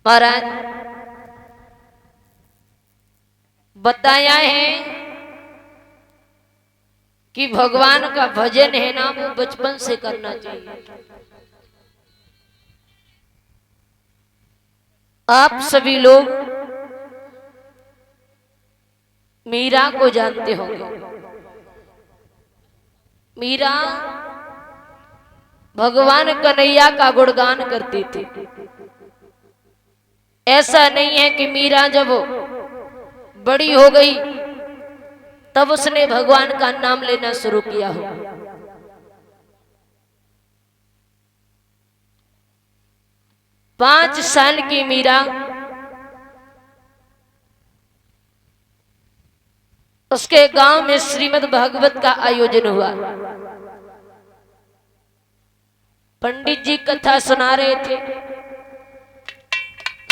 महाराज बताया है कि भगवान का भजन है ना वो बचपन से करना चाहिए। आप सभी लोग मीरा को जानते होंगे। मीरा भगवान कन्हैया का गुणगान करती थी। ऐसा नहीं है कि मीरा जब बड़ी हो गई तब उसने भगवान का नाम लेना शुरू किया हो। 5 साल की मीरा उसके गांव में श्रीमद् भागवत का आयोजन हुआ। पंडित जी कथा सुना रहे थे।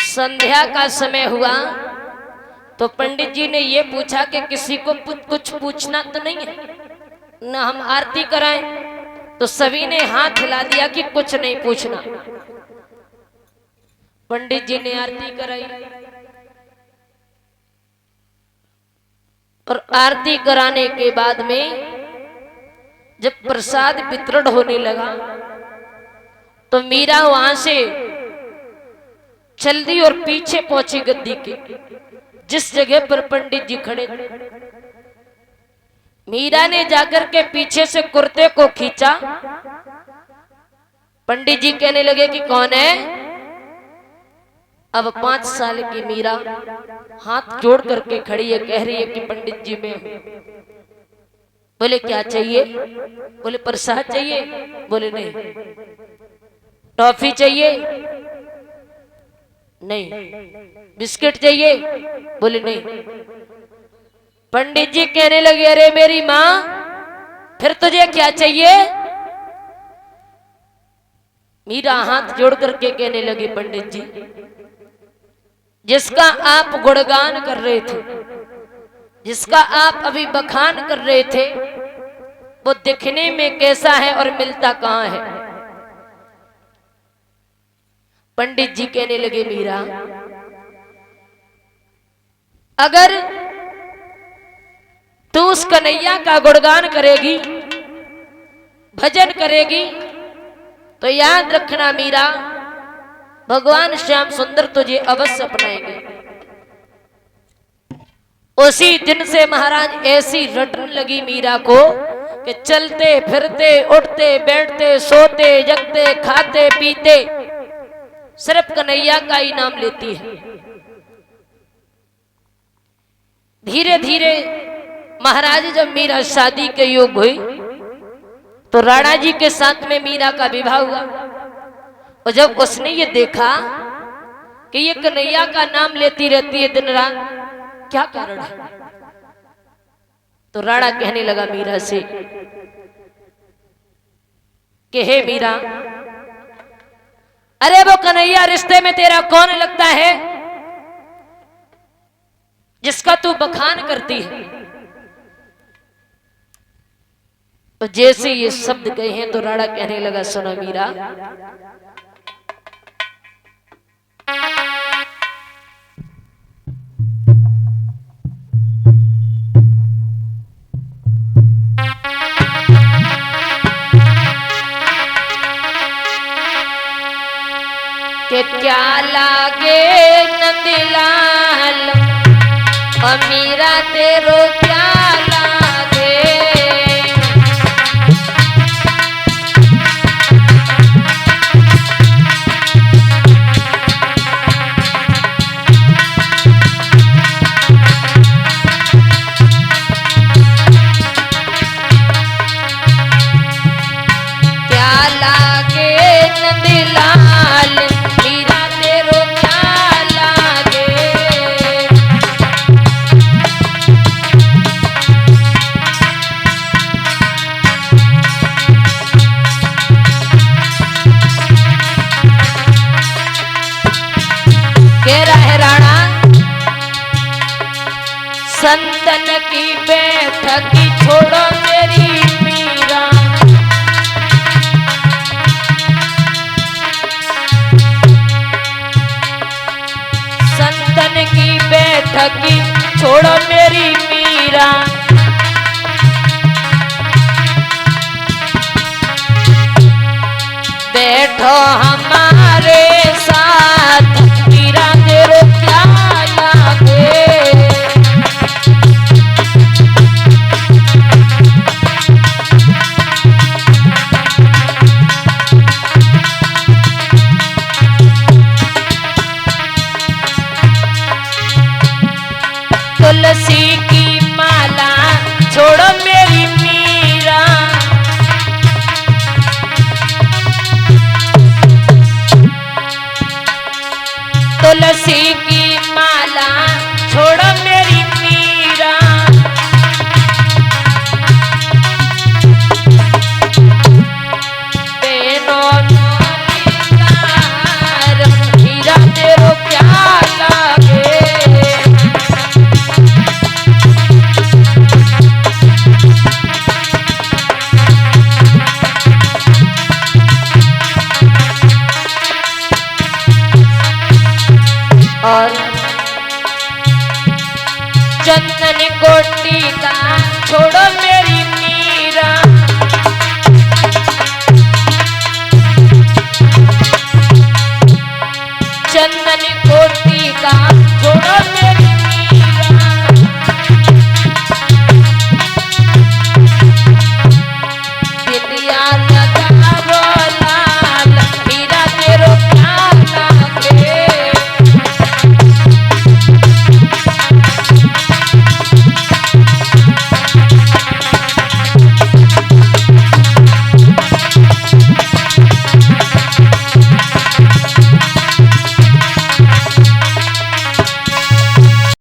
संध्या का समय हुआ तो पंडित जी ने ये पूछा कि किसी को कुछ पूछना तो नहीं है ना, हम आरती कराएं? तो सभी ने हाथ हिला दिया कि कुछ नहीं पूछना। पंडित जी ने आरती कराई और आरती कराने के बाद में जब प्रसाद वितरण होने लगा तो मीरा वहां से चल दी और पीछे पहुंची गद्दी के, जिस जगह पर पंडित जी खड़े थे। मीरा ने जाकर के पीछे से कुर्ते को खींचा। पंडित जी कहने लगे कि कौन है? अब 5 साल की मीरा हाथ जोड़ करके खड़ी है, कह रही है कि पंडित जी मैं हूं। बोले क्या चाहिए? बोले प्रसाद चाहिए। बोले नहीं। टॉफी चाहिए? नहीं। बिस्किट चाहिए? बोले नहीं। पंडित जी कहने लगे अरे मेरी माँ, फिर तुझे क्या चाहिए? मीरा हाथ जोड़ करके कहने लगी पंडित जी, जिसका आप गुणगान कर रहे थे, जिसका आप अभी बखान कर रहे थे, वो दिखने में कैसा है और मिलता कहां है? पंडित जी कहने लगे मीरा, अगर तू उस कन्हैया का गुणगान करेगी, भजन करेगी, तो याद रखना मीरा, भगवान श्याम सुंदर तुझे अवश्य अपनाएंगे। उसी दिन से महाराज ऐसी रटन लगी मीरा को कि चलते फिरते उठते बैठते सोते जगते खाते पीते सिर्फ कन्हैया का ही नाम लेती है। धीरे धीरे महाराज जब मीरा शादी के योग हुई तो राणा जी के साथ में मीरा का विवाह हुआ। और जब उसने ये देखा कि ये कन्हैया का नाम लेती रहती है दिन रात, क्या कारण है? तो राणा कहने लगा मीरा से कि हे मीरा, अरे वो कन्हैया रिश्ते में तेरा कौन लगता है जिसका तू बखान करती है? तो जैसे ये शब्द कहे हैं तो राणा कहने लगा सुनो मीरा, कि क्या लागे नंदलाल मीरा तेरो क्या लागे? क्या लागे नंदलाल मीरा तेरो क्या लागे? कह रहा है राणा, संतन की बैठक छोड़ो मेरी मीरा, की छोड़ो मेरी मीरा। बैठो हमारे साथ मीरा तेरो क्या लागे। तुलसी की माला छोड़ो मेरी मीरा। तुलसी की माला